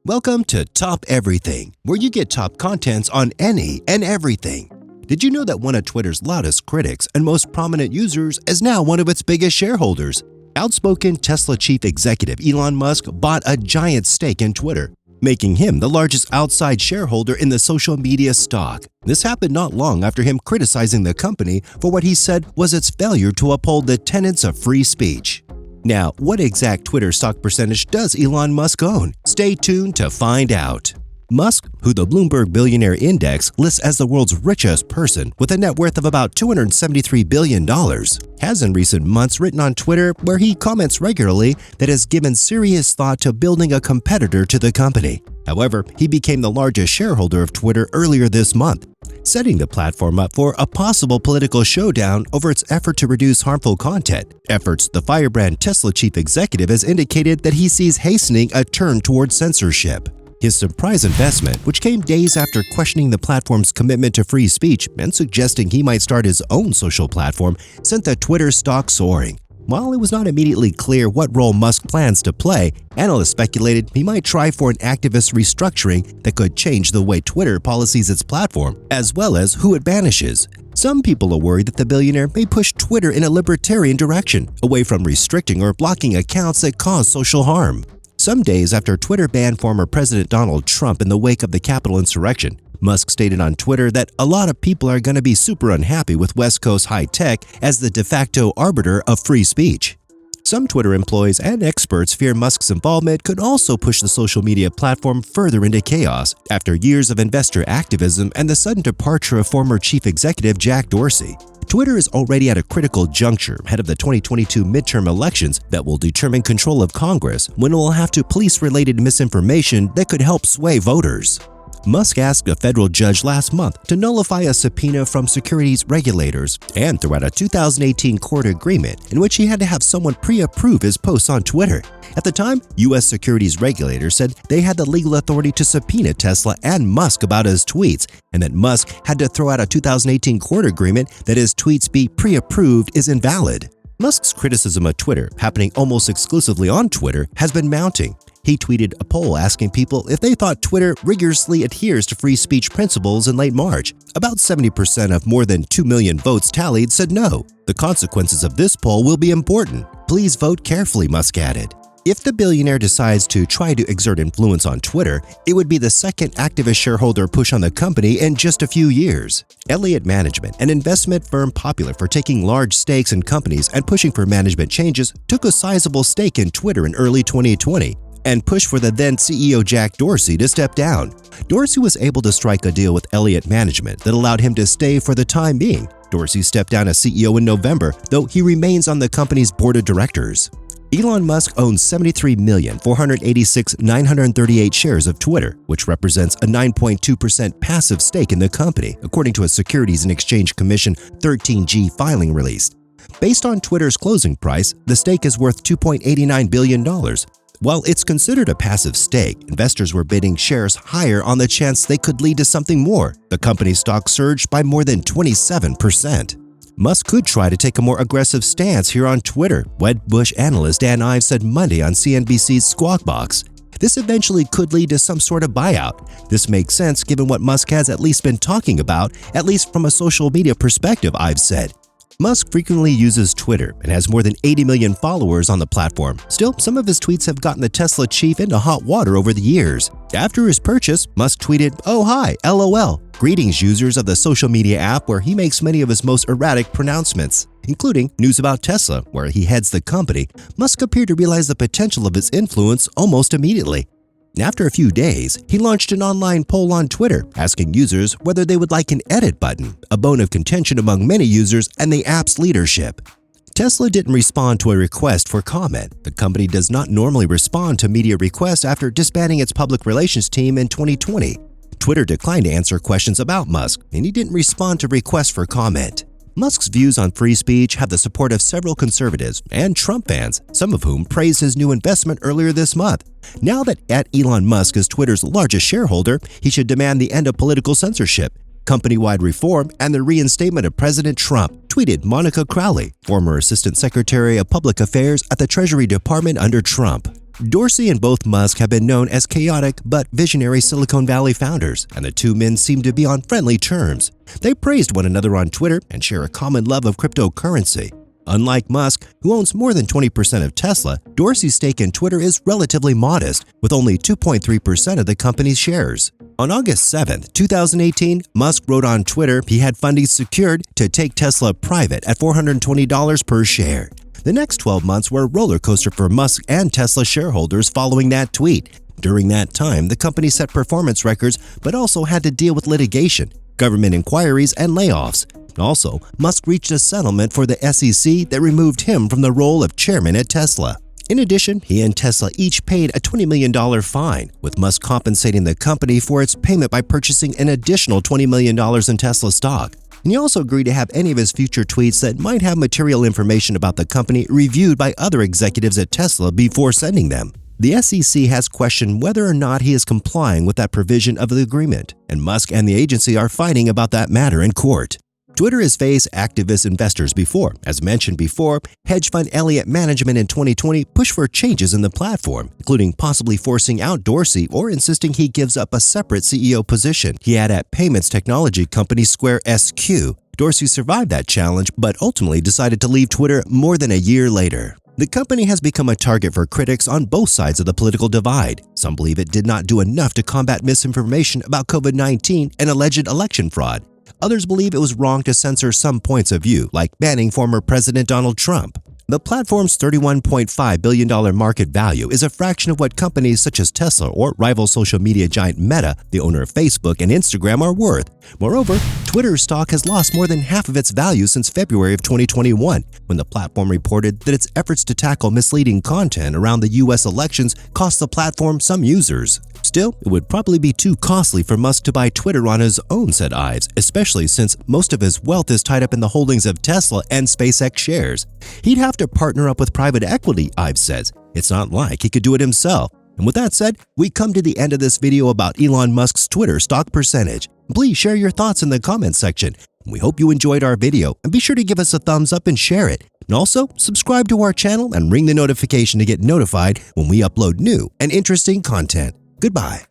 Welcome to Top Everything, where you get top contents on any and everything. Did you know that one of Twitter's loudest critics and most prominent users is now one of its biggest shareholders? Outspoken Tesla chief executive Elon Musk bought a giant stake in Twitter, making him the largest outside shareholder in the social media stock. This happened not long after him criticizing the company for what he said was its failure to uphold the tenets of free speech. Now, what exact Twitter stock percentage does Elon Musk own? Stay tuned to find out. Musk, who the Bloomberg Billionaire Index lists as the world's richest person with a net worth of about $273 billion, has in recent months written on Twitter where he comments regularly that has given serious thought to building a competitor to the company. However, he became the largest shareholder of Twitter earlier this month, setting the platform up for a possible political showdown over its effort to reduce harmful content. Efforts the firebrand Tesla chief executive has indicated that he sees hastening a turn towards censorship. His surprise investment, which came days after questioning the platform's commitment to free speech and suggesting he might start his own social platform, sent the Twitter stock soaring. While it was not immediately clear what role Musk plans to play, analysts speculated he might try for an activist restructuring that could change the way Twitter policies its platform, as well as who it banishes. Some people are worried that the billionaire may push Twitter in a libertarian direction, away from restricting or blocking accounts that cause social harm. Some days after Twitter banned former President Donald Trump in the wake of the Capitol insurrection, Musk stated on Twitter that a lot of people are going to be super unhappy with West Coast high tech as the de facto arbiter of free speech. Some Twitter employees and experts fear Musk's involvement could also push the social media platform further into chaos after years of investor activism and the sudden departure of former chief executive Jack Dorsey. Twitter is already at a critical juncture ahead of the 2022 midterm elections that will determine control of Congress when it will have to police related misinformation that could help sway voters. Musk asked a federal judge last month to nullify a subpoena from securities regulators and threw out a 2018 court agreement in which he had to have someone pre-approve his posts on Twitter. At the time, U.S. securities regulators said they had the legal authority to subpoena Tesla and Musk about his tweets, and that Musk had to throw out a 2018 court agreement that his tweets be pre-approved is invalid. Musk's criticism of Twitter, happening almost exclusively on Twitter, has been mounting. He tweeted a poll asking people if they thought Twitter rigorously adheres to free speech principles in late March. About 70% of more than 2 million votes tallied said no. The consequences of this poll will be important. Please vote carefully, Musk added. If the billionaire decides to try to exert influence on Twitter, it would be the second activist shareholder push on the company in just a few years. Elliott Management, an investment firm popular for taking large stakes in companies and pushing for management changes, took a sizable stake in Twitter in early 2020 and pushed for the then CEO Jack Dorsey to step down. Dorsey was able to strike a deal with Elliott Management that allowed him to stay for the time being. Dorsey stepped down as CEO in November, though he remains on the company's board of directors. Elon Musk owns 73,486,938 shares of Twitter, which represents a 9.2% passive stake in the company, according to a Securities and Exchange Commission 13G filing released. Based on Twitter's closing price, the stake is worth $2.89 billion. While it's considered a passive stake, investors were bidding shares higher on the chance they could lead to something more. The company's stock surged by more than 27%. Musk could try to take a more aggressive stance here on Twitter, Wedbush analyst Dan Ives said Monday on CNBC's Squawk Box. This eventually could lead to some sort of buyout. This makes sense given what Musk has at least been talking about, at least from a social media perspective, Ives said. Musk frequently uses Twitter and has more than 80 million followers on the platform. Still, some of his tweets have gotten the Tesla chief into hot water over the years. After his purchase, Musk tweeted, "Oh hi, LOL. Greetings users of the social media app where he makes many of his most erratic pronouncements." Including news about Tesla, where he heads the company. Musk appeared to realize the potential of his influence almost immediately. After a few days, he launched an online poll on Twitter asking users whether they would like an edit button, a bone of contention among many users and the app's leadership. Tesla didn't respond to a request for comment. The company does not normally respond to media requests after disbanding its public relations team in 2020. Twitter declined to answer questions about Musk, and he didn't respond to requests for comment. Musk's views on free speech have the support of several conservatives and Trump fans, some of whom praised his new investment earlier this month. Now that Elon Musk is Twitter's largest shareholder, he should demand the end of political censorship, company-wide reform, and the reinstatement of President Trump, tweeted Monica Crowley, former Assistant Secretary of Public Affairs at the Treasury Department under Trump. Dorsey and both Musk have been known as chaotic but visionary Silicon Valley founders, and the two men seem to be on friendly terms. They praised one another on Twitter and share a common love of cryptocurrency. Unlike Musk, who owns more than 20% of Tesla, Dorsey's stake in Twitter is relatively modest, with only 2.3% of the company's shares. On August 7, 2018, Musk wrote on Twitter he had funding secured to take Tesla private at $420 per share. The next 12 months were a roller coaster for Musk and Tesla shareholders following that tweet. During that time, the company set performance records but also had to deal with litigation, government inquiries, and layoffs. Also, Musk reached a settlement for the SEC that removed him from the role of chairman at Tesla. In addition, he and Tesla each paid a $20 million fine, with Musk compensating the company for its payment by purchasing an additional $20 million in Tesla stock. And he also agreed to have any of his future tweets that might have material information about the company reviewed by other executives at Tesla before sending them. The SEC has questioned whether or not he is complying with that provision of the agreement, and Musk and the agency are fighting about that matter in court. Twitter has faced activist investors before. As mentioned before, hedge fund Elliott Management in 2020 pushed for changes in the platform, including possibly forcing out Dorsey or insisting he gives up a separate CEO position he had at payments technology company Square SQ. Dorsey survived that challenge, but ultimately decided to leave Twitter more than a year later. The company has become a target for critics on both sides of the political divide. Some believe it did not do enough to combat misinformation about COVID-19 and alleged election fraud. Others believe it was wrong to censor some points of view, like banning former President Donald Trump. The platform's $31.5 billion market value is a fraction of what companies such as Tesla or rival social media giant Meta, the owner of Facebook and Instagram, are worth. Moreover, Twitter's stock has lost more than half of its value since February of 2021, when the platform reported that its efforts to tackle misleading content around the U.S. elections cost the platform some users. Still, it would probably be too costly for Musk to buy Twitter on his own, said Ives, especially since most of his wealth is tied up in the holdings of Tesla and SpaceX shares. He'd have to partner up with private equity, Ives says. It's not like he could do it himself. And with that said, we come to the end of this video about Elon Musk's Twitter stock percentage. Please share your thoughts in the comments section. We hope you enjoyed our video, and be sure to give us a thumbs up and share it. And also, subscribe to our channel and ring the notification to get notified when we upload new and interesting content. Goodbye.